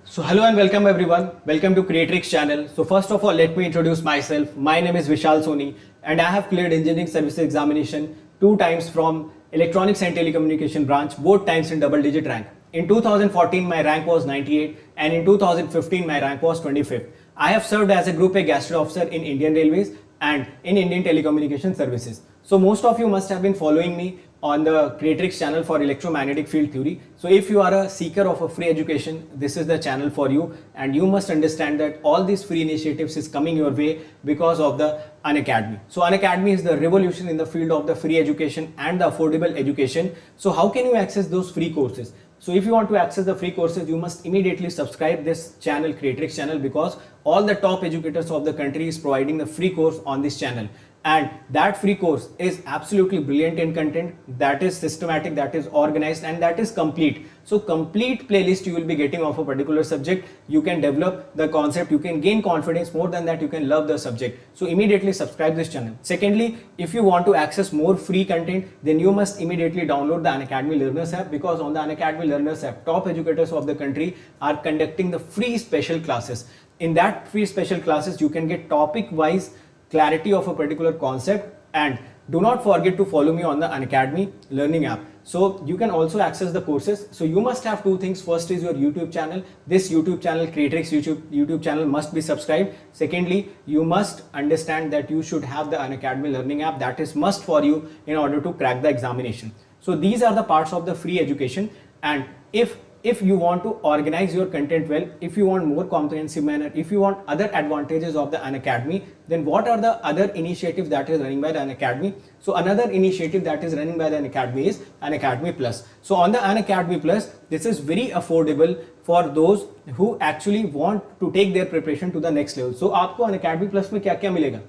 So hello and welcome everyone. Welcome to Creatrix channel. So first of all, let me introduce myself. My name is Vishal Soni and I have cleared engineering services examination two times from electronics and telecommunication branch, both times in double digit rank. In 2014 my rank was 98 and in 2015 my rank was 25th. I have served as a Group A Gastro Officer in Indian Railways and in Indian Telecommunication Services. So most of you must have been following me on the Creatrix channel for electromagnetic field theory. So if you are a seeker of a free education, this is the channel for you, and you must understand that all these free initiatives is coming your way because of the Unacademy. So Unacademy is the revolution in the field of the free education and the affordable education. So how can you access those free courses? So if you want to access the free courses, you must immediately subscribe this channel, Creatrix channel, because all the top educators of the country is providing the free course on this channel. And that free course is absolutely brilliant in content, that is systematic, that is organized, and that is complete. So complete playlist you will be getting of a particular subject. You can develop the concept, you can gain confidence. More than that, you can love the subject. So immediately subscribe this channel. Secondly, if you want to access more free content, then you must immediately download the Unacademy Learners app, because on the Unacademy Learners app, top educators of the country are conducting the free special classes. In that free special classes, you can get topic wise clarity of a particular concept. And do not forget to follow me on the Unacademy Learning app. So you can also access the courses. So you must have two things. First is your YouTube channel. This YouTube channel, Creatrix YouTube channel, must be subscribed. Secondly, you must understand that you should have the Unacademy Learning app. That is must for you in order to crack the examination. So these are the parts of the free education. And if you want to organize your content well, if you want more comprehensive manner, if you want other advantages of the Unacademy, then what are the other initiatives that is running by the Unacademy? So another initiative that is running by the Unacademy is Unacademy Plus. So on the Unacademy Plus, this is very affordable for those who actually want to take their preparation to the next level. So आपको Unacademy Plus में क्या क्या मिलेगा?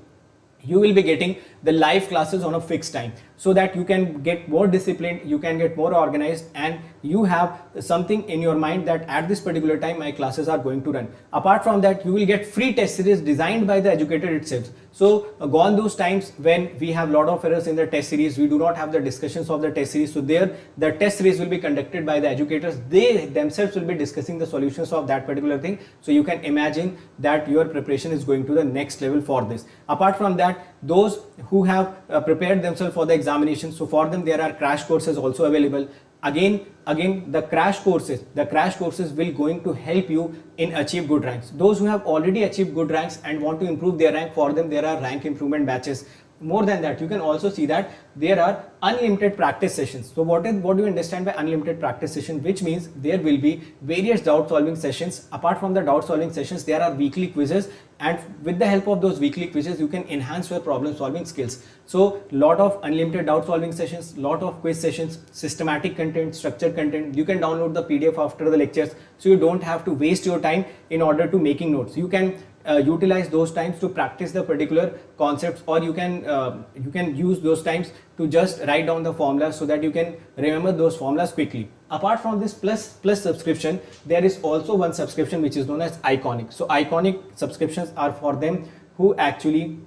You will be getting the live classes on a fixed time, so that you can get more disciplined, you can get more organized, and you have something in your mind that at this particular time my classes are going to run. Apart from that, you will get free test series designed by the educator itself. So gone those times when we have lot of errors in the test series, we do not have the discussions of the test series. So there the test series will be conducted by the educators. They themselves will be discussing the solutions of that particular thing. So you can imagine that your preparation is going to the next level for this. Apart from that, those who have prepared themselves for the examination, so for them there are crash courses also available. Again the crash courses will going to help you in achieve good ranks. Those who have already achieved good ranks and want to improve their rank, for them there are rank improvement batches. More than that, you can also see that there are unlimited practice sessions. So what do you understand by unlimited practice session? Which means there will be various doubt solving sessions. Apart from the doubt solving sessions, there are weekly quizzes, and with the help of those weekly quizzes you can enhance your problem solving skills. So lot of unlimited doubt solving sessions, lot of quiz sessions, systematic content, structured content. You can download the PDF after the lectures, so you don't have to waste your time in order to making notes. You can utilize those times to practice the particular concepts, or you can use those times to just write down the formulas so that you can remember those formulas quickly. Apart from this plus subscription, there is also one subscription which is known as Iconic. So Iconic subscriptions are for them who actually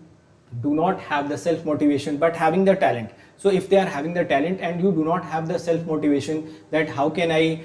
do not have the self motivation but having the talent. So if they are having the talent and you do not have the self motivation, that how can I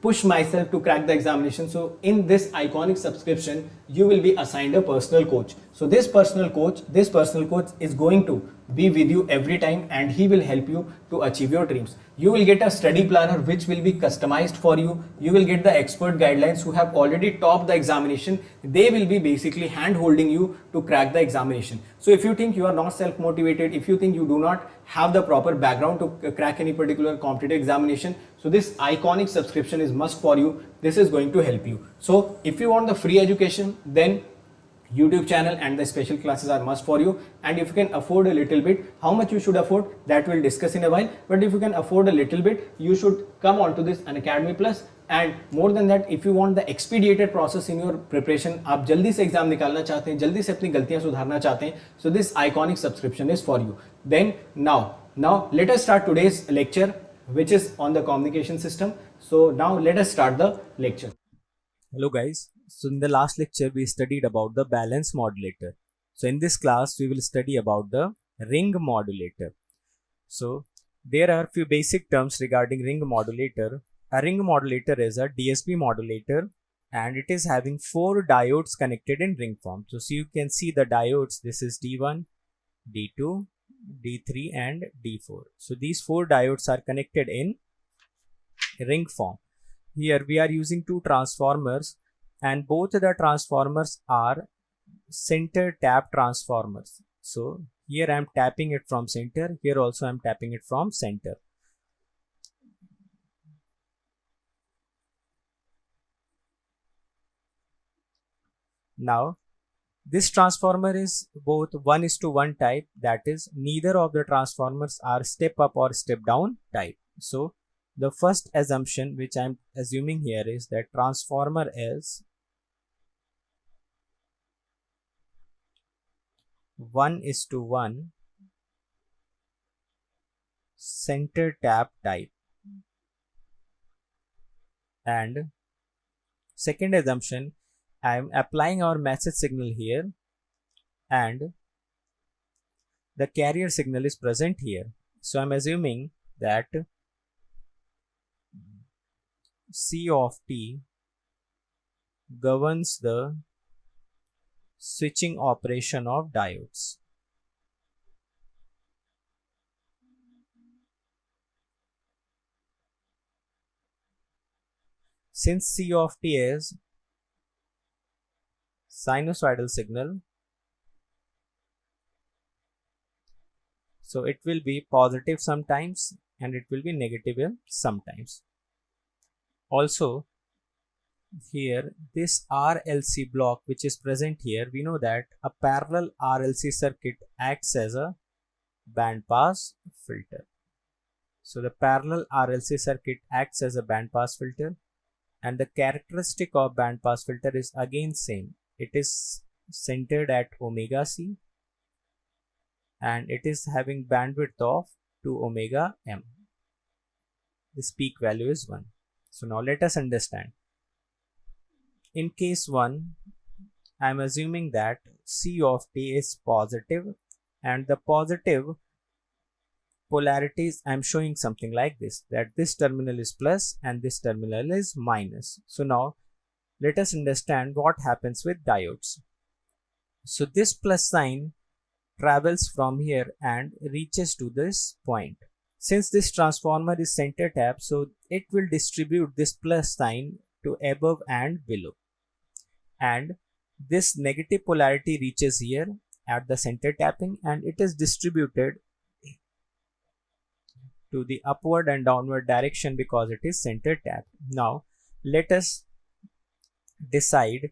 push myself to crack the examination, so in this Iconic subscription you will be assigned a personal coach. So this personal coach is going to be with you every time, and he will help you to achieve your dreams. You will get a study planner which will be customized for you. You will get the expert guidelines who have already topped the examination. They will be basically hand holding you to crack the examination. So if you think you are not self motivated, if you think you do not have the proper background to crack any particular competitive examination, so this Iconic subscription is must for you. This is going to help you. So if you want the free education, then YouTube channel and the special classes are must for you. And if you can afford a little bit, how much you should afford, that we'll discuss in a while. But if you can afford a little bit, you should come on to this Unacademy Plus. And more than that, if you want the expedited process in your preparation, आप जल्दी से exam निकालना चाहते हैं, जल्दी से अपनी गलतियां सुधारना चाहते हैं, so this Iconic subscription is for you. Then now let us start today's lecture, which is on the communication system. So now let us start the lecture. Hello guys, so in the last lecture we studied about the balance modulator. So in this class we will study about the ring modulator. So there are few basic terms regarding ring modulator. A ring modulator is a DSP modulator and it is having 4 diodes connected in ring form. So you can see the diodes. This is D1, D2, D3 and D4. So these 4 diodes are connected in ring form. Here we are using 2 transformers, and both the transformers are center tap transformers. So here I am tapping it from center, here also I am tapping it from center. Now this transformer is both 1:1 type, that is neither of the transformers are step up or step down type. So the first assumption which I am assuming here is that transformer is 1:1 center tap type. And second assumption, I am applying our message signal here and the carrier signal is present here. So I am assuming that C of t governs the switching operation of diodes. Since C of t is sinusoidal signal, so it will be positive sometimes and it will be negative sometimes. Also here this RLC block which is present here, we know that a parallel RLC circuit acts as a band pass filter. So the parallel RLC circuit acts as a band pass filter, and the characteristic of band pass filter is again same. It is centered at omega c and it is having bandwidth of 2 omega m. This peak value is 1. So now let us understand. In case 1, I am assuming that C of t is positive, and the positive polarities I am showing something like this, that this terminal is plus and this terminal is minus. So now let us understand what happens with diodes. So this plus sign travels from here and reaches to this point. Since this transformer is center tap, so it will distribute this plus sign to above and below, and this negative polarity reaches here at the center tapping and it is distributed to the upward and downward direction because it is center tapped. Now let us decide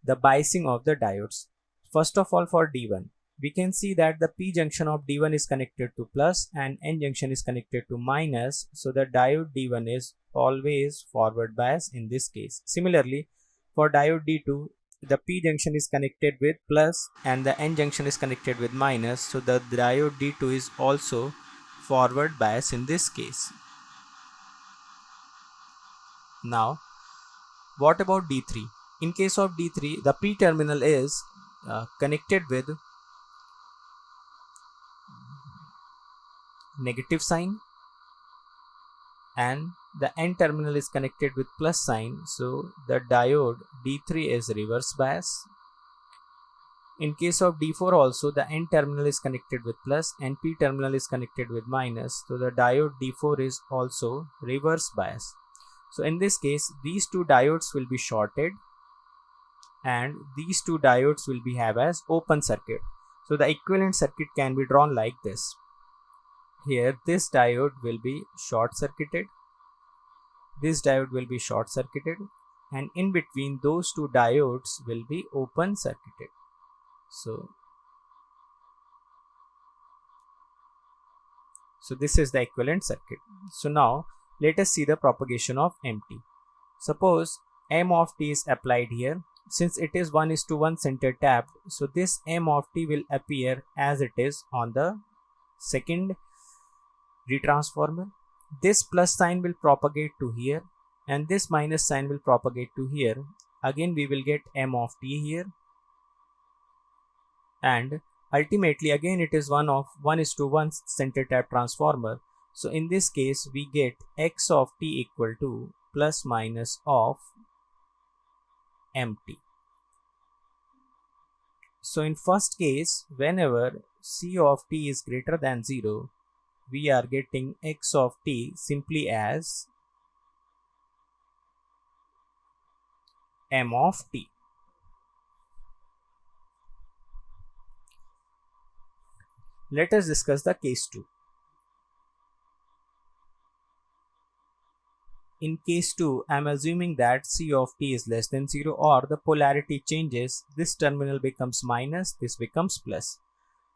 the biasing of the diodes. First of all, for D1, we can see that the P junction of D1 is connected to plus and N junction is connected to minus, so the diode D1 is always forward bias in this case. Similarly, for diode D2, the P junction is connected with plus and the N junction is connected with minus, so the diode D2 is also forward bias in this case. Now what about D3? In case of D3, the P terminal is connected with negative sign and the N terminal is connected with plus sign, so the diode D3 is reverse bias. In case of D4 also, the N terminal is connected with plus and P terminal is connected with minus, so the diode D4 is also reverse bias. So in this case, these two diodes will be shorted and these two diodes will be have as open circuit. So the equivalent circuit can be drawn like this. Here this diode will be short circuited, this diode will be short circuited, and in between those two diodes will be open circuited. So this is the equivalent circuit. So now let us see the propagation of MT. Suppose M of t is applied here. Since it is 1:1 center tapped, so this M of t will appear as it is on the second retransformer. This plus sign will propagate to here and this minus sign will propagate to here. Again we will get M of t here, and ultimately again it is 1:1 center tap transformer. So in this case we get X of t equal to plus minus of empty. So in first case, whenever c of t is greater than 0, we are getting x of t simply as m of t. Let us discuss the case 2. In case 2, I am assuming that c of t is less than 0, or the polarity changes. This terminal becomes minus, this becomes plus.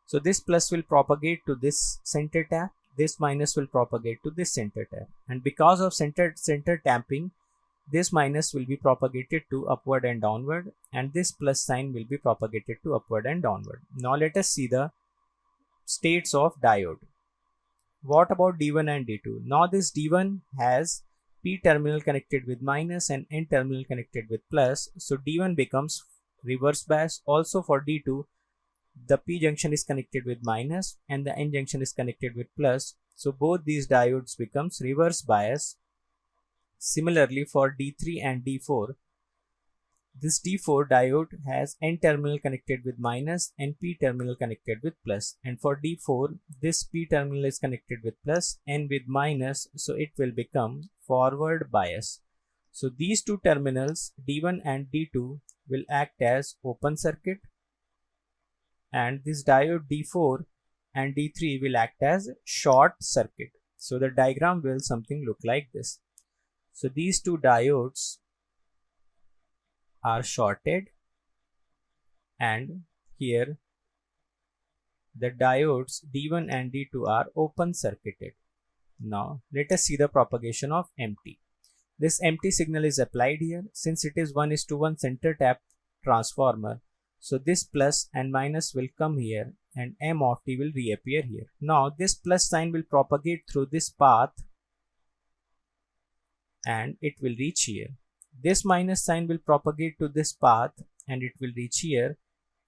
So this plus will propagate to this center tap, this minus will propagate to this center tap. And because of center tapping, this minus will be propagated to upward and downward, and this plus sign will be propagated to upward and downward. Now let us see the states of diode. What about D1 and D2? Now this D1 has P terminal connected with minus and N terminal connected with plus. So D1 becomes reverse bias. Also for D2, the P junction is connected with minus and the N junction is connected with plus. So both these diodes becomes reverse bias. Similarly for D3 and D4, this D4 diode has N terminal connected with minus and P terminal connected with plus. And for D4, this P terminal is connected with plus, N with minus, so it will become forward bias. So these two terminals, D1 and D2, will act as open circuit, and this diode D4 and D3 will act as short circuit. So the diagram will something look like this. So these two diodes are shorted, and here the diodes D1 and D2 are open circuited. Now let us see the propagation of empty. This empty signal is applied here. Since it is 1:1 center tap transformer, so this plus and minus will come here and m of t will reappear here. Now this plus sign will propagate through this path and it will reach here. This minus sign will propagate to this path and it will reach here,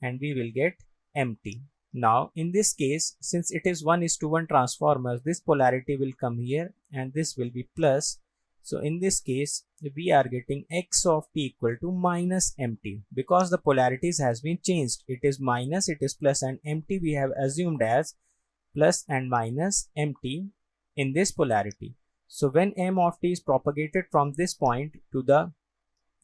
and we will get empty. Now in this case, since it is 1:1 transformers, this polarity will come here and this will be plus. So in this case, we are getting x of t equal to minus mt, because the polarities has been changed. It is minus, it is plus, and mt we have assumed as plus and minus mt in this polarity. So when m of t is propagated from this point to the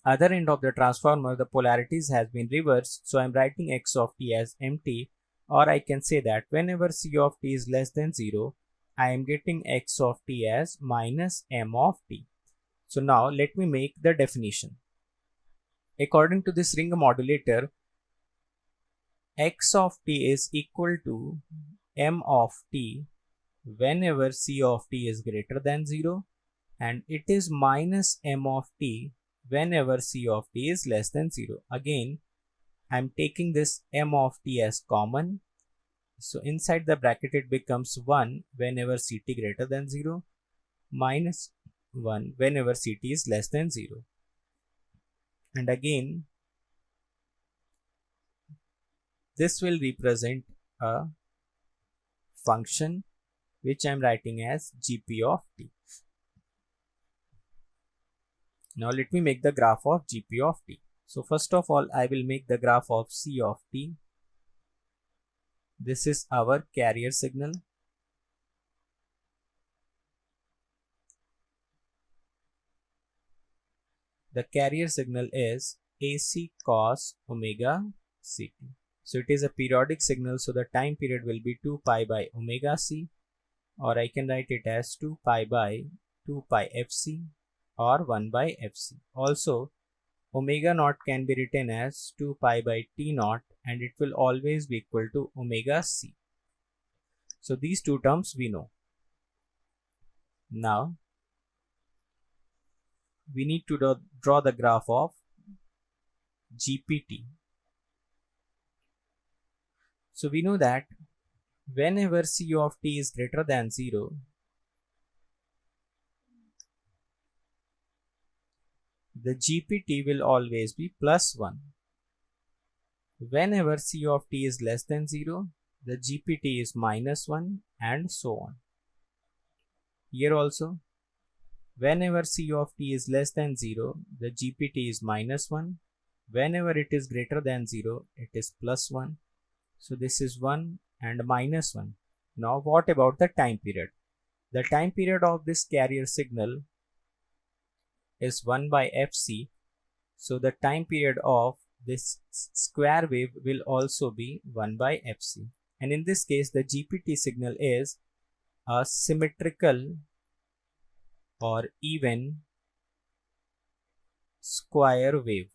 other end of the transformer, the polarities has been reversed. So I am writing x of t as mt, or I can say that whenever c of t is less than 0, I am getting x of t as minus m of t. So now let me make the definition. According to this ring modulator, x of t is equal to m of t whenever c of t is greater than 0, and it is minus m of t whenever c of t is less than 0. Again, I am taking this m of t as common. So inside the bracket it becomes 1 whenever ct greater than 0, minus 1 whenever ct is less than 0. And again, this will represent a function which I am writing as gp of t. Now let me make the graph of gp of t. So first of all, I will make the graph of c of t. This is our carrier signal. The carrier signal is AC cos omega ct. So it is a periodic signal, so the time period will be 2 pi by omega c, or I can write it as 2 pi by 2 pi fc or 1 by fc. Also, omega naught can be written as 2 pi by t naught, and it will always be equal to omega c. So these two terms we know. Now we need to draw the graph of GPT. So we know that whenever c of t is greater than 0, the GPT will always be plus 1. Whenever c of t is less than 0, the GPT is minus 1, and so on. Here also, whenever c of t is less than 0, the GPT is minus 1, Whenever it is greater than 0, it is plus 1. So this is 1 and minus 1. Now what about the time period? The time period of this carrier signal is 1 by fc. So the time period of this square wave will also be 1 by fc. And in this case, the GPT signal is a symmetrical or even square wave.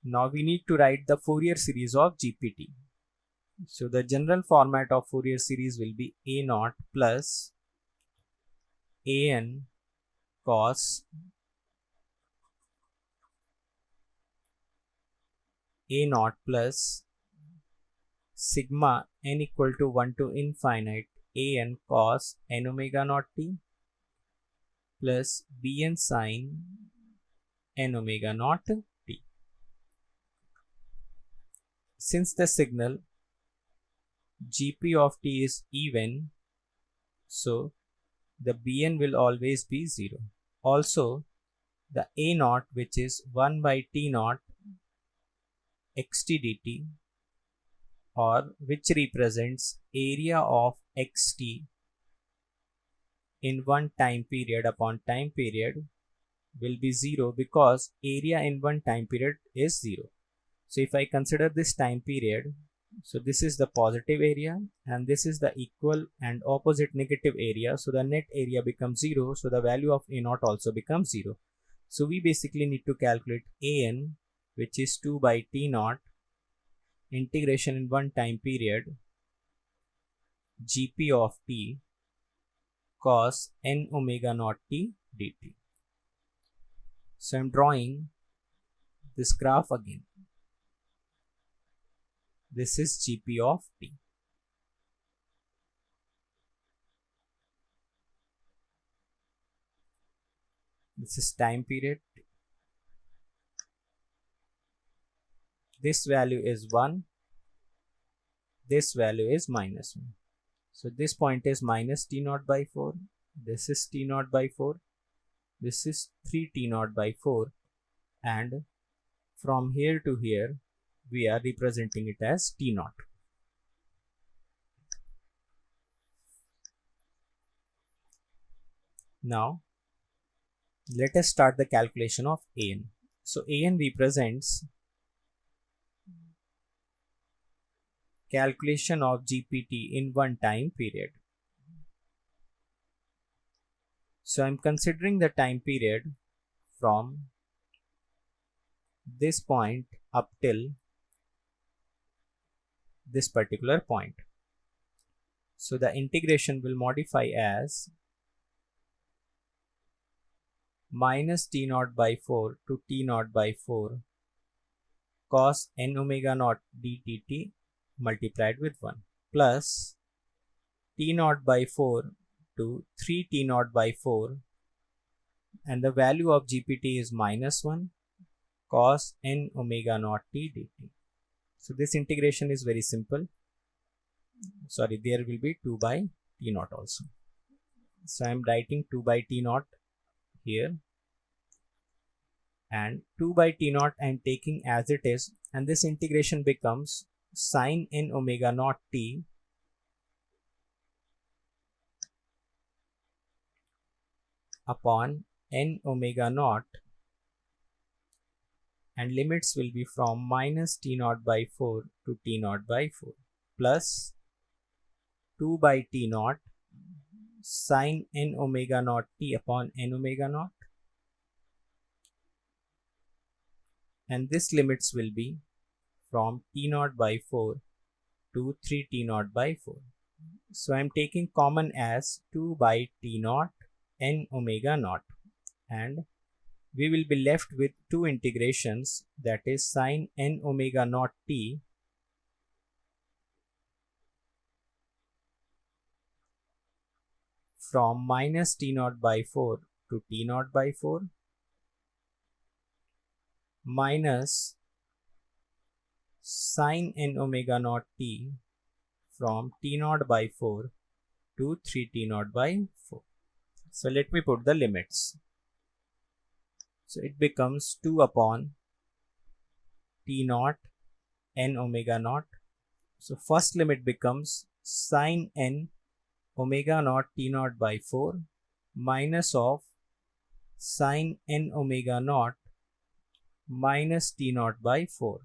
Now we need to write the Fourier series of GPT. So the general format of Fourier series will be A naught plus an cos A naught plus sigma n equal to 1 to infinite an cos n omega naught t plus bn sin n omega naught t. Since the signal Gp of t is even, so the bn will always be 0. Also, the a naught, which is 1 by t naught xt dt, or which represents area of xt in one time period upon time period, will be 0 because area in one time period is 0. So if I consider this time period, so this is the positive area and this is the equal and opposite negative area. So the net area becomes 0. So the value of a naught also becomes 0. So we basically need to calculate an, which is 2 by t naught integration in one time period Gp of t cos n omega naught t dt. So I'm drawing this graph again. This is Gp of t. This is time period. This value is 1. This value is minus 1. So this point is minus t naught by 4. This is t naught by 4. This is 3 t naught by 4. And from here to here, we are representing it as t naught. Now, let us start the calculation of an. So an represents calculation of GPT in one time period. So I'm considering the time period from this point up till this particular point. So the integration will modify as minus t naught by 4 to t naught by 4 cos n omega naught dtt multiplied with 1 plus t naught by 4 to 3 t naught by 4, and the value of GPT is minus 1 cos n omega naught t dt. So this integration is very simple. Sorry, there will be 2 by t naught also. So I am writing 2 by t naught here, and 2 by t naught I am taking as it is, and this integration becomes sin n omega naught t upon n omega naught, and limits will be from minus t naught by 4 to t naught by 4 plus 2 by t naught sin n omega naught t upon n omega naught, and this limits will be from t naught by 4 to 3 t naught by 4. So I am taking common as 2 by t naught n omega naught, and we will be left with two integrations, that is sin n omega naught t from minus t naught by 4 to t naught by 4 minus sin n omega naught t from t naught by 4 to 3 t naught by 4. So let me put the limits. So it becomes 2 upon T naught n omega naught. So first limit becomes sine n omega naught T naught by 4 minus of sine n omega naught minus T naught by 4.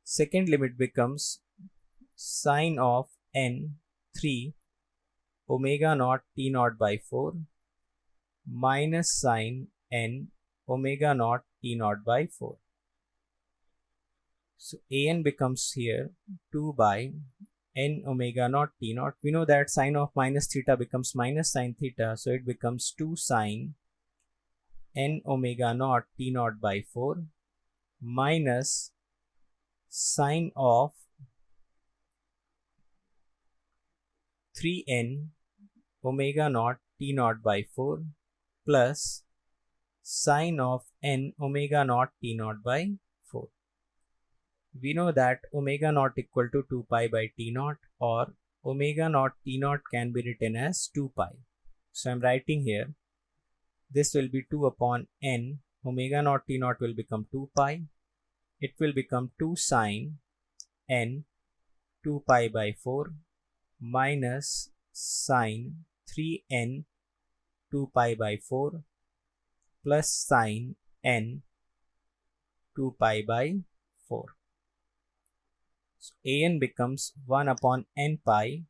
Second limit becomes sine of n 3 omega naught T naught by 4 minus sine n omega naught T naught by 4. So an becomes here 2 by n omega naught T naught. We know that sine of minus theta becomes minus sine theta, so it becomes 2 sine n omega naught T naught by 4 minus sine of 3n omega naught T naught by 4 plus sine of n omega naught T naught by 4. We know that omega naught equal to 2 pi by T naught, or omega naught T naught can be written as 2 pi. So I'm writing here, this will be 2 upon n, omega naught T naught will become 2 pi. It will become 2 sine n 2 pi by 4 minus sine 3n 2 pi by 4 plus sine n 2 pi by 4. So an becomes 1 upon n pi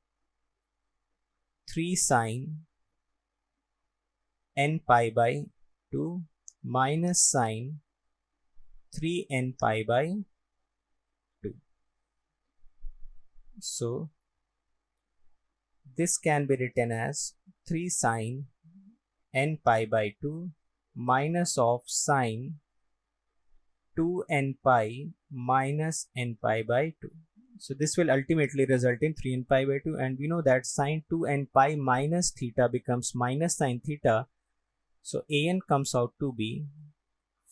3 sine n pi by 2 minus sine 3n pi by 2. So this can be written as 3 sine n pi by 2 minus of sine 2n pi minus n pi by 2. So this will ultimately result in 3n pi by 2, and we know that sine 2n pi minus theta becomes minus sine theta. So an comes out to be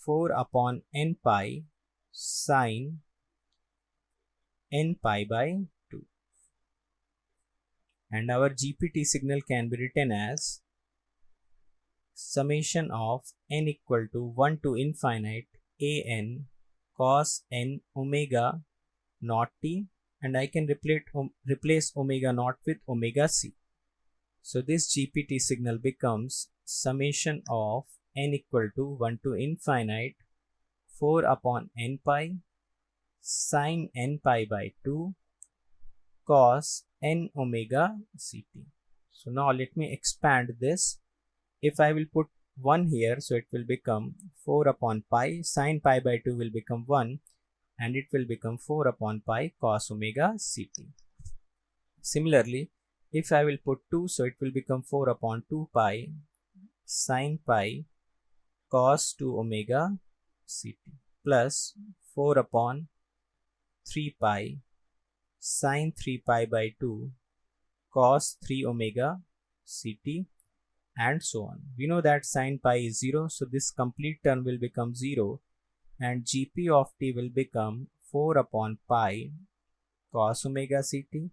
4 upon n pi sine n pi by 2. And our GPT signal can be written as summation of n equal to 1 to infinite an cos n omega naught t, and I can replace omega naught with omega c. So this GPT signal becomes summation of n equal to 1 to infinite 4 upon n pi sine n pi by 2 cos n omega ct. So now let me expand this. If I will put 1 here, so it will become 4 upon pi sine pi by 2 will become 1, and it will become 4 upon pi cos omega ct. Similarly, if I will put 2, so it will become 4 upon 2 pi sine pi cos 2 omega ct plus 4 upon 3 pi sine 3 pi by 2 cos 3 omega ct, and so on. We know that sine pi is 0, so this complete term will become 0, and gp of t will become 4 upon pi cos omega ct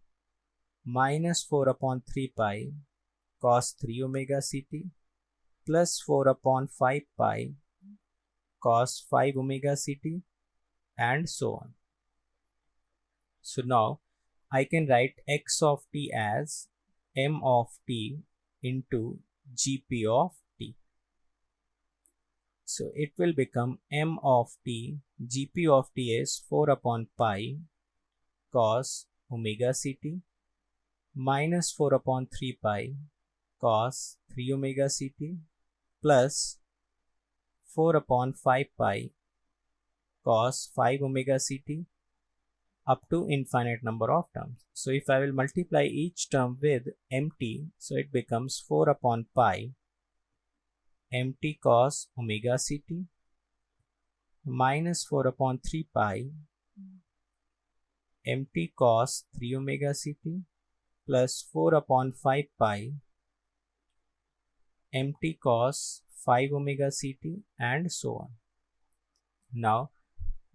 minus 4 upon 3 pi cos 3 omega ct plus 4 upon 5 pi cos 5 omega ct, and so on. So now I can write x of t as m of t into gp of t. So it will become m of t, gp of t is 4 upon pi cos omega ct minus 4 upon 3 pi cos 3 omega ct plus 4 upon 5 pi cos 5 omega ct up to infinite number of terms. So if I will multiply each term with mt, so it becomes 4 upon pi mt cos omega ct minus 4 upon 3 pi mt cos 3 omega ct plus 4 upon 5 pi mt cos 5 omega ct, and so on. Now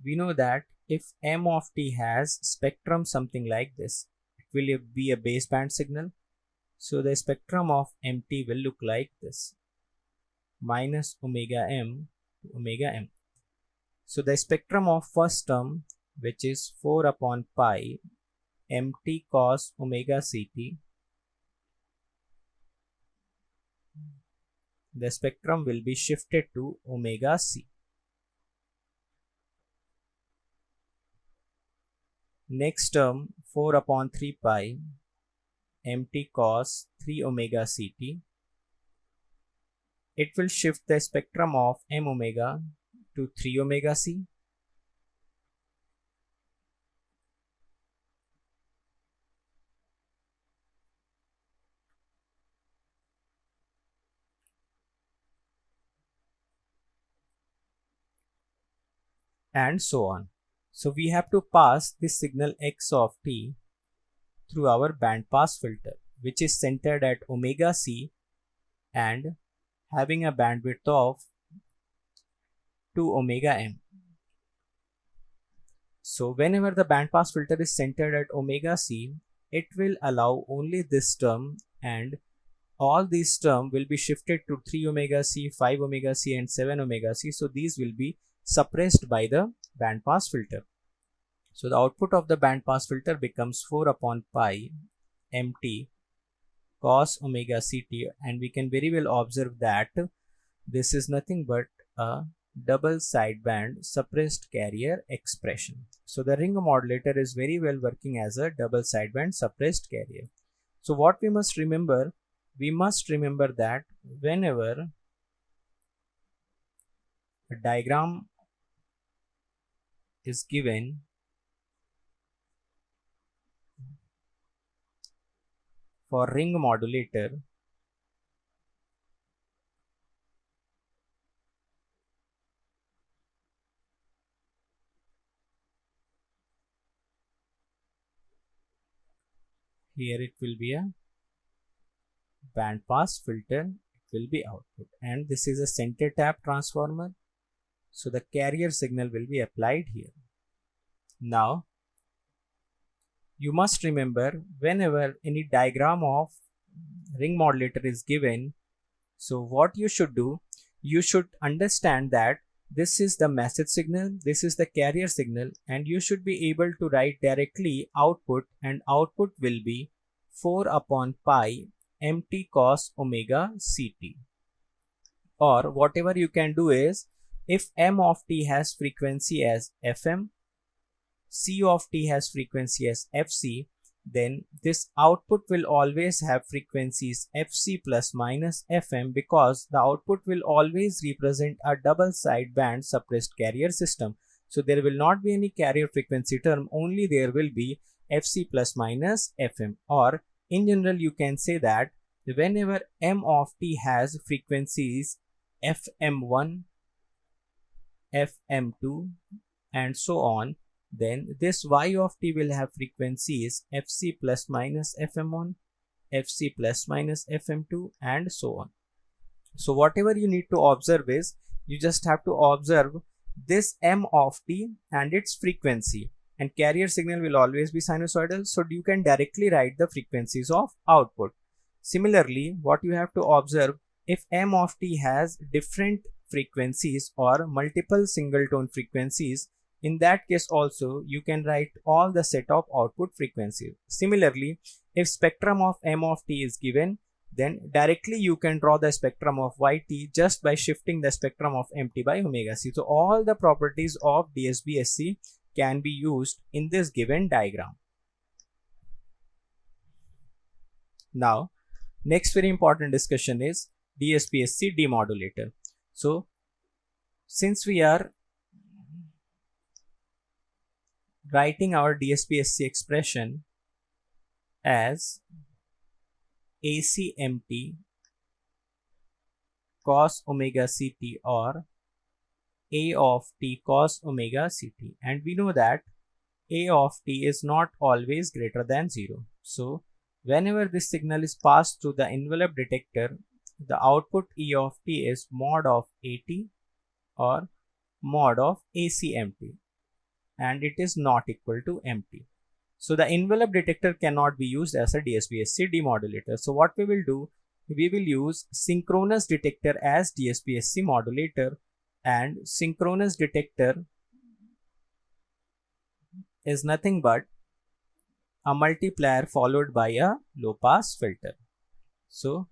we know that if m of t has spectrum something like this, it will be a baseband signal. So the spectrum of MT will look like this, minus omega m to omega m. So the spectrum of first term, which is 4 upon pi mt cos omega ct, the spectrum will be shifted to omega c. Next term, 4 upon 3 pi mt cos 3 omega ct, it will shift the spectrum of m omega to 3 omega c. And so on. So we have to pass this signal x of t through our band pass filter, which is centered at omega c and having a bandwidth of 2 omega m. So whenever the band pass filter is centered at omega c, it will allow only this term, and all these terms will be shifted to 3 omega c, 5 omega c and 7 omega c. So these will be suppressed by the band pass filter. So the output of the band pass filter becomes 4 upon pi mt cos omega ct, and we can very well observe that this is nothing but a double sideband suppressed carrier expression. So the ring modulator is very well working as a double sideband suppressed carrier. So what we must remember that whenever a diagram is given for ring modulator, here it will be a band pass filter, it will be output, and this is a center tap transformer. So the carrier signal will be applied here. Now you must remember, whenever any diagram of ring modulator is given, so what you should do, you should understand that this is the message signal, this is the carrier signal, and you should be able to write directly output, and output will be 4 upon pi mt cos omega ct. Or whatever you can do is, if m of t has frequency as fm, c of t has frequency as fc, then this output will always have frequencies fc plus minus fm, because the output will always represent a double sideband suppressed carrier system. So there will not be any carrier frequency term, only there will be fc plus minus fm. Or in general you can say that whenever m of t has frequencies fm1, fm2 and so on, then this y of t will have frequencies fc plus minus fm1, fc plus minus fm2 and so on. So whatever you need to observe is, you just have to observe this m of t and its frequency, and carrier signal will always be sinusoidal, so you can directly write the frequencies of output. Similarly, what you have to observe, if m of t has different frequencies or multiple single tone frequencies, in that case also you can write all the set of output frequencies. Similarly, if spectrum of m of t is given, then directly you can draw the spectrum of yt just by shifting the spectrum of mt by omega c. So all the properties of DSP-SC can be used in this given diagram. Now, next very important discussion is DSP-SC demodulator. So since we are writing our DSP-SC expression as ACMT cos omega ct or A of t cos omega ct, and we know that A of t is not always greater than 0. So whenever this signal is passed through the envelope detector, the output E of t is mod of AT or mod of ACMT, and it is not equal to MT. So the envelope detector cannot be used as a DSP-SC demodulator. So what we will do, we will use synchronous detector as DSP-SC modulator, and synchronous detector is nothing but a multiplier followed by a low pass filter. So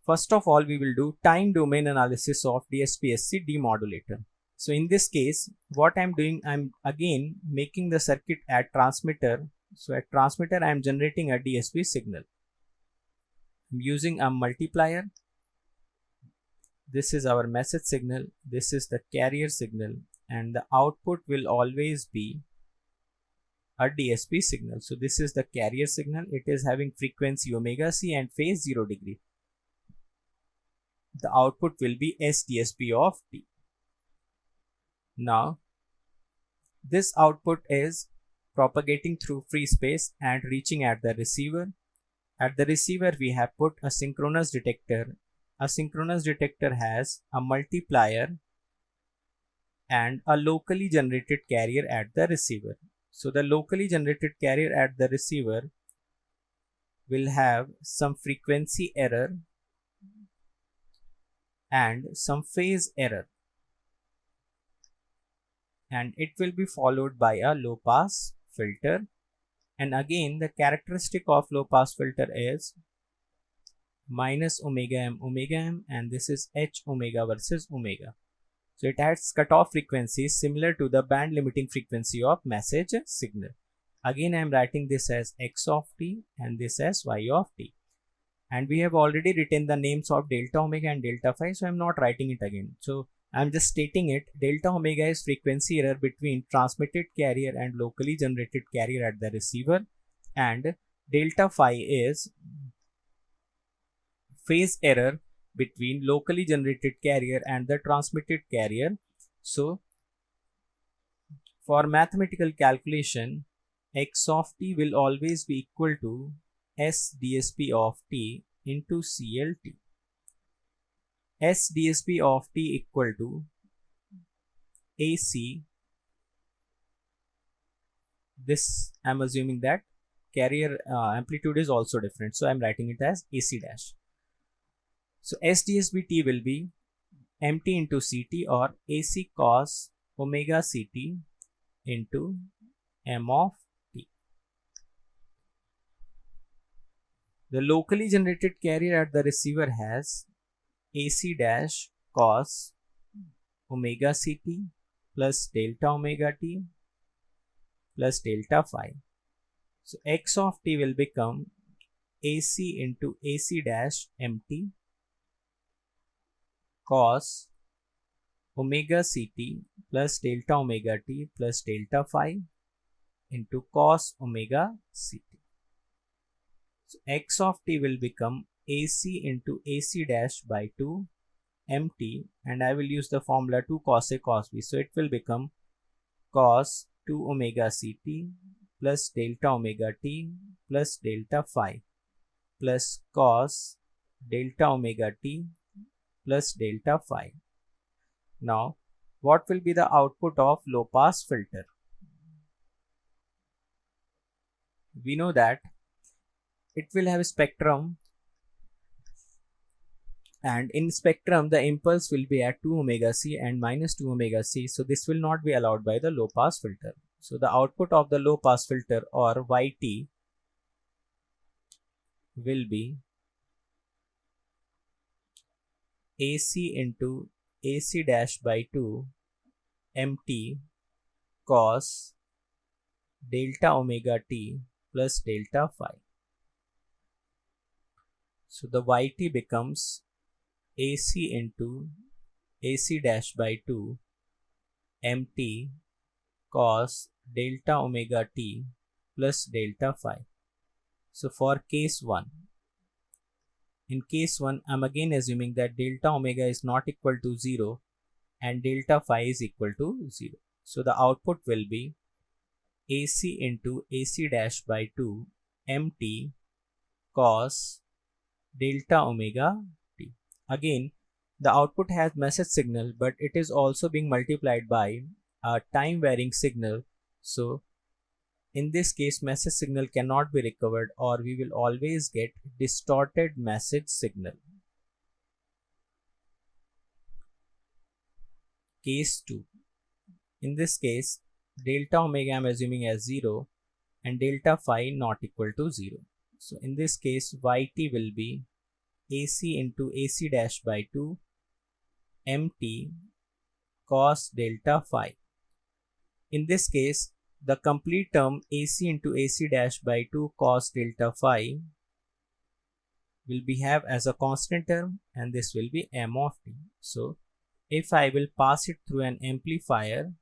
first of all, we will do time domain analysis of DSP-SC demodulator. So in this case, what I'm doing, I'm again making the circuit at transmitter. So at transmitter, I'm generating a DSP signal. I'm using a multiplier. This is our message signal. This is the carrier signal, and the output will always be a DSP signal. So this is the carrier signal. It is having frequency omega c and phase 0 degree. The output will be SDSP of t. Now, this output is propagating through free space and reaching at the receiver. At the receiver, we have put a synchronous detector. A synchronous detector has a multiplier and a locally generated carrier at the receiver. So the locally generated carrier at the receiver will have some frequency error and some phase error, and it will be followed by a low pass filter. And again, the characteristic of low pass filter is minus omega m, and this is h omega versus omega. So it has cutoff frequencies similar to the band limiting frequency of message signal. Again, I am writing this as x of t and this as y of t. And we have already written the names of delta omega and delta phi, so I am not writing it again. So I am just stating it. Delta omega is frequency error between transmitted carrier and locally generated carrier at the receiver, and delta phi is phase error between locally generated carrier and the transmitted carrier. So for mathematical calculation, x of t will always be equal to S DSP of t into CLT. S DSP of t equal to AC. This I'm assuming that carrier amplitude is also different, so I'm writing it as AC dash. So S DSP t will be MT into CT, or AC cos omega CT into M of t. The locally generated carrier at the receiver has AC dash cos omega CT plus delta omega t plus delta phi. So x of t will become AC into AC dash MT cos omega CT plus delta omega t plus delta phi into cos omega CT. So x of t will become AC into AC dash by 2 MT, and I will use the formula 2 cos A cos B. So it will become cos 2 omega CT plus delta omega t plus delta phi plus cos delta omega t plus delta phi. Now, what will be the output of low pass filter? We know that it will have a spectrum, and in spectrum the impulse will be at 2 omega c and minus 2 omega c. So this will not be allowed by the low pass filter. So the output of the low pass filter, or YT, will be AC into AC dash by 2 MT cos delta omega t plus delta phi. So the YT becomes AC into AC dash by 2 MT cos delta omega t plus delta phi. So for case 1, in case 1, I'm again assuming that delta omega is not equal to 0 and delta phi is equal to 0. So the output will be AC into AC dash by 2 MT cos delta omega t. Again, the output has message signal, but it is also being multiplied by a time varying signal So in this case, message signal cannot be recovered, or we will always get distorted message signal. Case 2. In this case, delta omega I am assuming as 0 and delta phi not equal to 0. So in this case, yt will be AC into AC dash by 2 mt cos delta phi. In this case, the complete term AC into AC dash by 2 cos delta phi will be have as a constant term, and this will be m of t. So if I will pass it through an amplifier,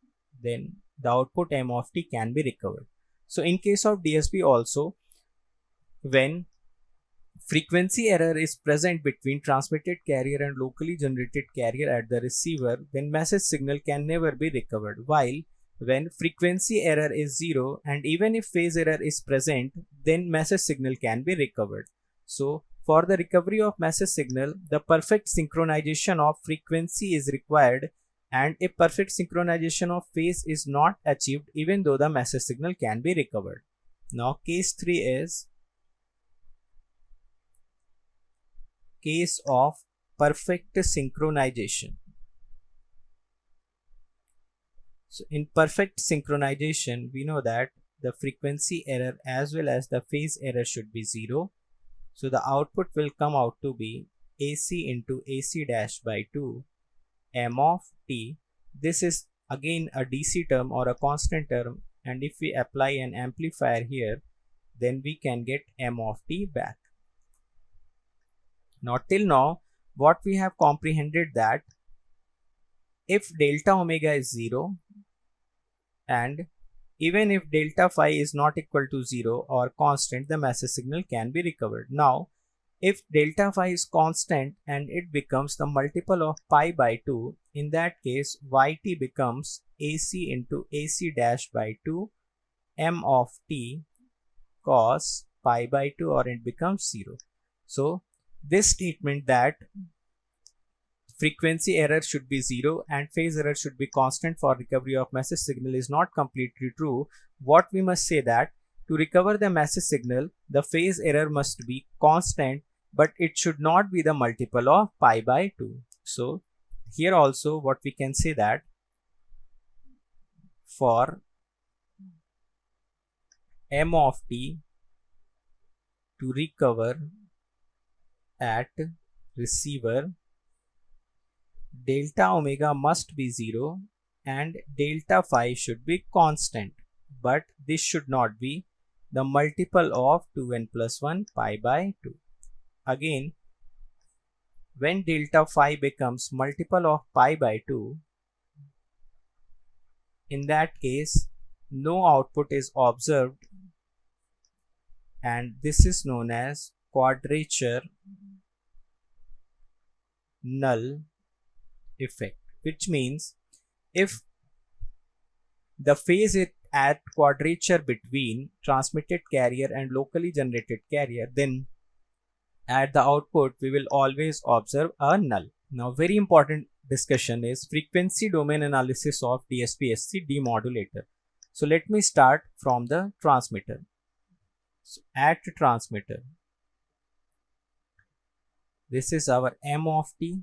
then the output m of t can be recovered. So in case of DSP also, when frequency error is present between transmitted carrier and locally generated carrier at the receiver, then message signal can never be recovered. While when frequency error is 0 and even if phase error is present, then message signal can be recovered. So for the recovery of message signal, the perfect synchronization of frequency is required, and a perfect synchronization of phase is not achieved even though the message signal can be recovered. Now case 3 is case of perfect synchronization. So in perfect synchronization, we know that the frequency error as well as the phase error should be 0. So the output will come out to be AC into AC dash by 2 m of t. This is again a DC term or a constant term, and if we apply an amplifier here, then we can get m of t back. Now till now, what we have comprehended that if delta omega is 0 and even if delta phi is not equal to 0 or constant, the message signal can be recovered. Now if delta phi is constant and it becomes the multiple of pi by 2, in that case yt becomes AC into AC dash by 2 m of t cos pi by 2, or it becomes 0. So this statement that frequency error should be 0 and phase error should be constant for recovery of message signal is not completely true. What we must say that to recover the message signal, the phase error must be constant, but it should not be the multiple of pi by 2. So here also what we can say that for m of t to recover at receiver, delta omega must be 0 and delta phi should be constant, but this should not be the multiple of 2n plus 1 pi by 2. Again, when delta phi becomes multiple of pi by 2, in that case no output is observed, and this is known as quadrature null effect, which means if the phase is at quadrature between transmitted carrier and locally generated carrier, then at the output we will always observe a null. Now very important discussion is frequency domain analysis of DSP-SC demodulator. So let me start from the transmitter. So at transmitter, this is our m of t,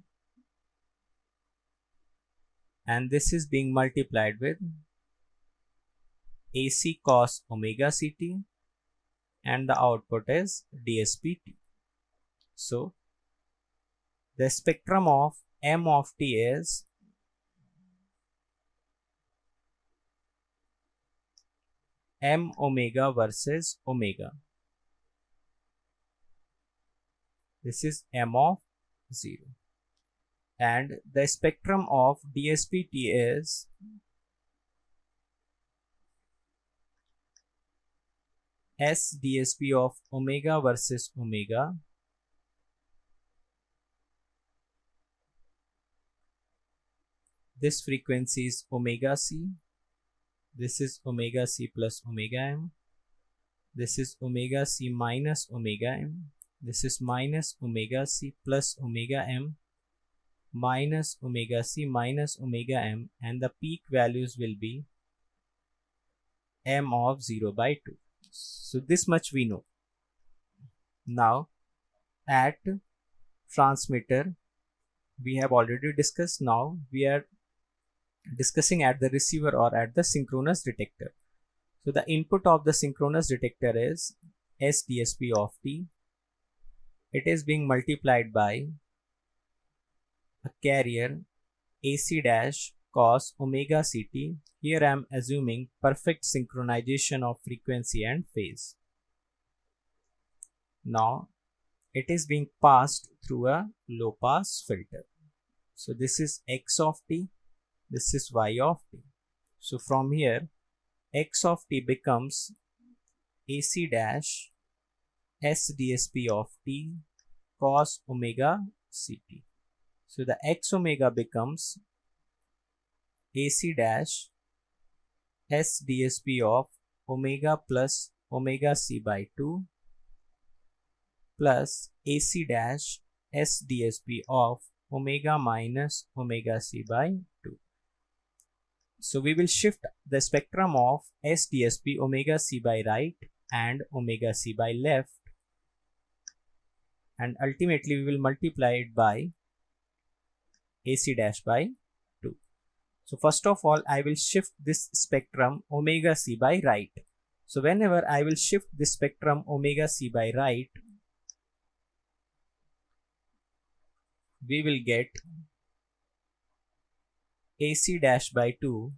and this is being multiplied with AC cos omega ct, and the output is DSP-T. So the spectrum of m of t is m omega versus omega. This is m of 0. And the spectrum of DSP-T is S DSP of omega versus omega. This frequency is omega c. This is omega c plus omega m. This is omega c minus omega m. This is minus omega c plus omega m minus omega c minus omega m, and the peak values will be m of 0 by 2. So this much we know. Now at transmitter we have already discussed. Now we are discussing at the receiver or at the synchronous detector. So the input of the synchronous detector is SDSP of t. It is being multiplied by a carrier AC dash cos omega ct. Here I am assuming perfect synchronization of frequency and phase. Now it is being passed through a low pass filter. So this is x of t, this is y of t. So from here x of t becomes AC dash SDSP of t cos omega ct. So the x omega becomes AC dash SDSP of omega plus omega c by 2 plus AC dash SDSP of omega minus omega c by 2. So we will shift the spectrum of SDSP omega c by right and omega c by left, and ultimately we will multiply it by AC dash by 2. So first of all I will shift this spectrum omega c by right. So whenever I will shift this spectrum omega c by right, we will get AC dash by 2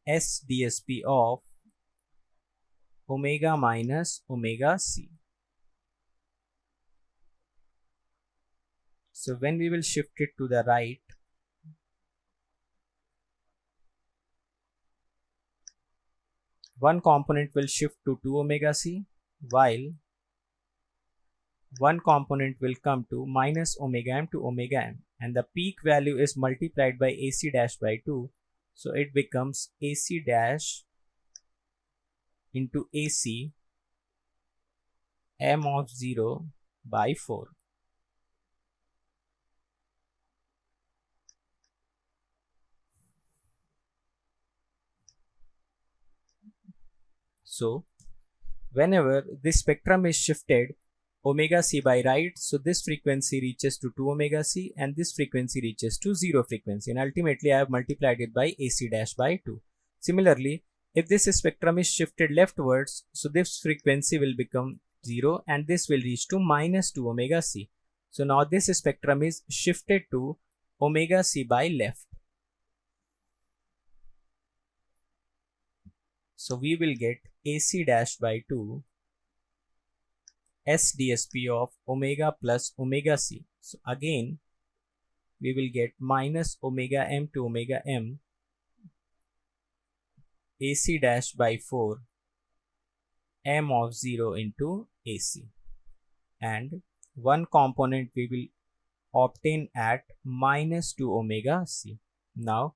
SDSP of omega minus omega c. So when we will shift it to the right, one component will shift to 2 omega c, while one component will come to minus omega m to omega m, and the peak value is multiplied by AC dash by 2. So it becomes AC dash into AC m of 0 by 4. So whenever this spectrum is shifted omega c by right, so this frequency reaches to 2 omega c and this frequency reaches to 0 frequency, and ultimately I have multiplied it by AC dash by 2. Similarly, if this spectrum is shifted leftwards, so this frequency will become 0 and this will reach to minus 2 omega c. So now this spectrum is shifted to omega c by left. So we will get AC dash by 2 SDSP of omega plus omega c. So again we will get minus omega m to omega m AC dash by 4 m of 0 into AC, and one component we will obtain at minus 2 omega c. Now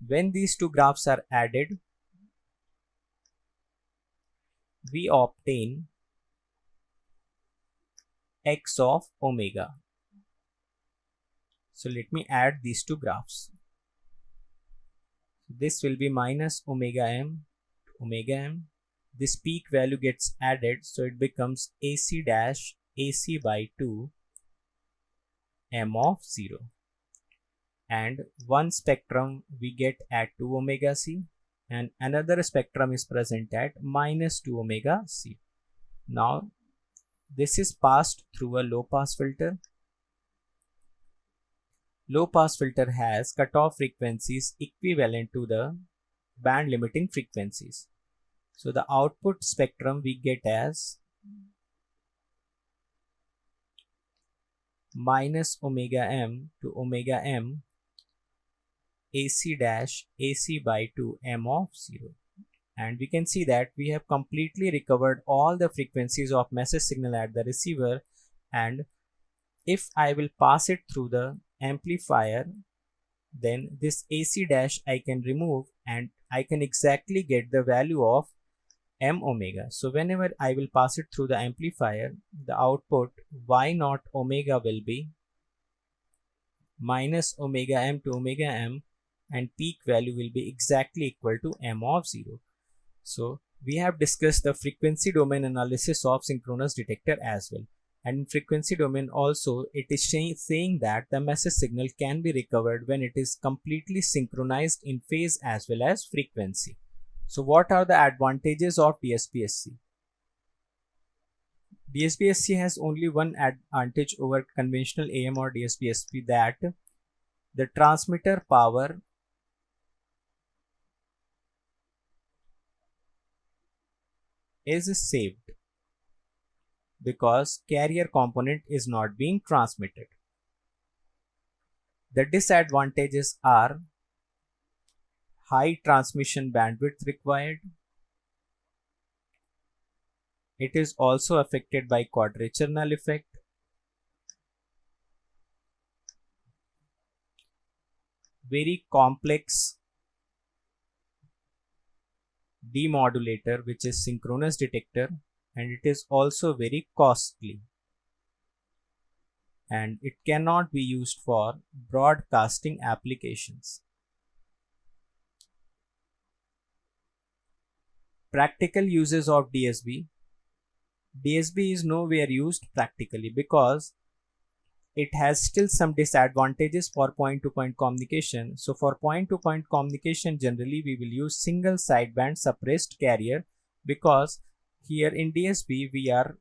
when these two graphs are added, we obtain x of omega. So let me add these two graphs. This will be minus omega m to omega m. This peak value gets added, so it becomes AC dash AC by 2 m of 0. And one spectrum we get at 2 omega c and another spectrum is present at minus 2 omega c. Now this is passed through a low pass filter. Low pass filter has cutoff frequencies equivalent to the band limiting frequencies. So the output spectrum we get as minus omega m to omega m AC dash AC by 2 m of 0. And we can see that we have completely recovered all the frequencies of message signal at the receiver, and if I will pass it through the amplifier, then this AC dash I can remove and I can exactly get the value of m omega. So whenever I will pass it through the amplifier, the output y naught omega will be minus omega m to omega m, and peak value will be exactly equal to m of 0. So we have discussed the frequency domain analysis of synchronous detector as well. And in frequency domain also, it is saying that the message signal can be recovered when it is completely synchronized in phase as well as frequency. So what are the advantages of DSP-SC? DSP-SC has only one advantage over conventional AM or DSP-SC, that the transmitter power is saved because carrier component is not being transmitted. The disadvantages are high transmission bandwidth required. It is also affected by quadrature null effect. Very complex demodulator, which is synchronous detector, and it is also very costly, and it cannot be used for broadcasting applications. Practical uses of DSB. DSB is nowhere used practically because it has still some disadvantages for point-to-point communication. So for point-to-point communication, generally we will use single sideband suppressed carrier, because here in DSB we are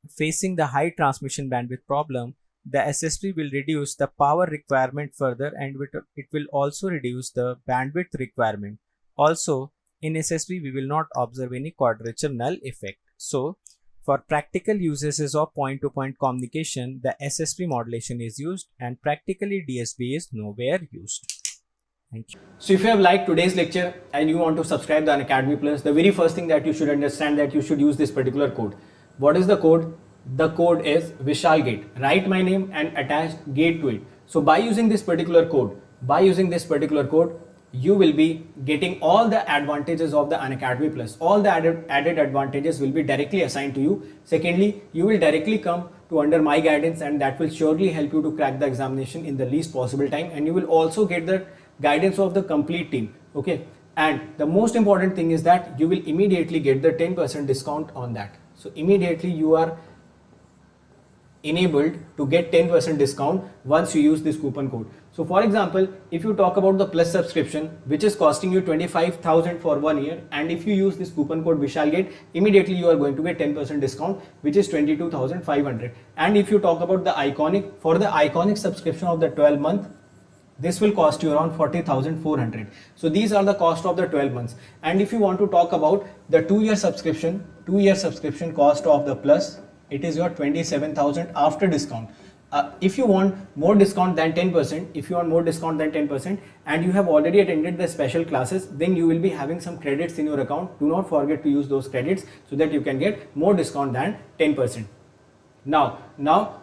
facing the high transmission bandwidth problem. The SSB will reduce the power requirement further, and it will also reduce the bandwidth requirement. Also, in SSB we will not observe any quadrature null effect. So for practical uses of point-to-point communication, the SSB modulation is used, and practically DSB is nowhere used. Thank you. So if you have liked today's lecture and you want to subscribe to Unacademy Plus, the very first thing that you should understand that you should use this particular code. What is the code? The code is Vishal Gate. Write my name and attach gate to it. So by using this particular code, you will be getting all the advantages of the Unacademy Plus. All the added advantages will be directly assigned to you. Secondly, you will directly come to under my guidance, and that will surely help you to crack the examination in the least possible time, and you will also get the guidance of the complete team. Okay, and the most important thing is that you will immediately get the 10% discount on that. So immediately you are enabled to get 10% discount once you use this coupon code. So for example, if you talk about the Plus subscription, which is costing you 25,000 for 1 year, and if you use this coupon code Vishalgate, immediately you are going to get 10% discount, which is 22,500. And if you talk about the Iconic, for the Iconic subscription of the 12 month, this will cost you around 40,400. So these are the cost of the 12 months. And if you want to talk about the 2-year subscription, cost of the Plus, it is your 27,000 after discount. If you want more discount than 10%, and you have already attended the special classes, then you will be having some credits in your account. Do not forget to use those credits so that you can get more discount than 10%. Now,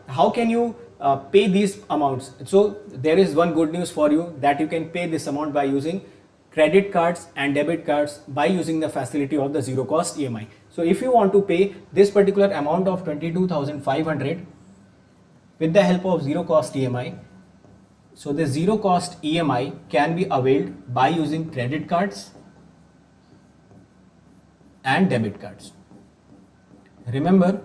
how can you pay these amounts? So there is one good news for you, that you can pay this amount by using credit cards and debit cards by using the facility of the zero cost EMI. So if you want to pay this particular amount of 22,500 with the help of zero cost EMI, so the zero cost EMI can be availed by using credit cards and debit cards. Remember,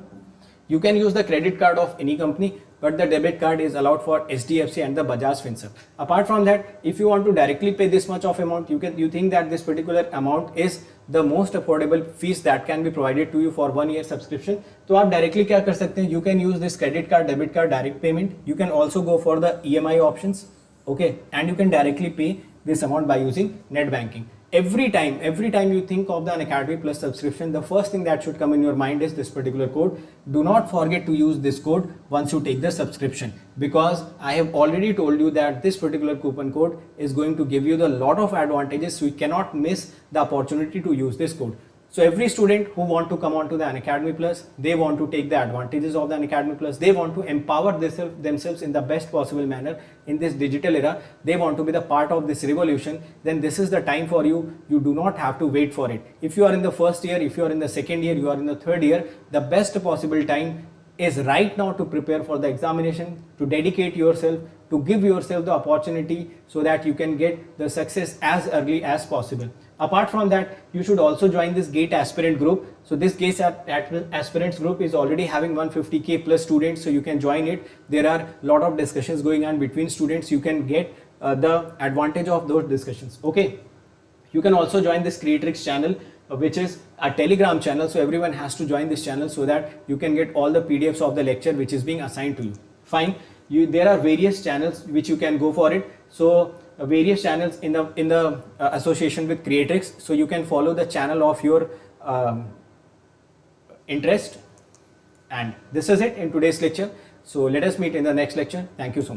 you can use the credit card of any company, but the debit card is allowed for HDFC and the Bajaj Finserv. Apart from that, if you want to directly pay this much of amount, you think that this particular amount is the most affordable fees that can be provided to you for 1 year subscription, तो आप directly क्या कर सकते हैं? You can use this credit card, debit card, direct payment. You can also go for the EMI options, okay, and you can directly pay this amount by using net banking. Every time you think of the Unacademy Plus subscription, the first thing that should come in your mind is this particular code. Do not forget to use this code once you take the subscription, because I have already told you that this particular coupon code is going to give you the lot of advantages, so you cannot miss the opportunity to use this code. So every student who want to come on to the Unacademy Plus, they want to take the advantages of the Unacademy Plus, they want to empower themselves in the best possible manner in this digital era, they want to be the part of this revolution, then this is the time for you. You do not have to wait for it. If you are in the first year, if you are in the second year, you are in the third year, the best possible time is right now to prepare for the examination, to dedicate yourself, to give yourself the opportunity so that you can get the success as early as possible. Apart from that, you should also join this GATE aspirant group. So this GATE aspirants group is already having 150k plus students, so you can join it. There are a lot of discussions going on between students. You can get the advantage of those discussions. Okay. You can also join this Creatrix channel, which is a Telegram channel. So everyone has to join this channel so that you can get all the PDFs of the lecture which is being assigned to you. Fine. There are various channels which you can go for it. So various channels in the association with Creatrix. So you can follow the channel of your interest. And this is it in today's lecture. So let us meet in the next lecture. Thank you so much.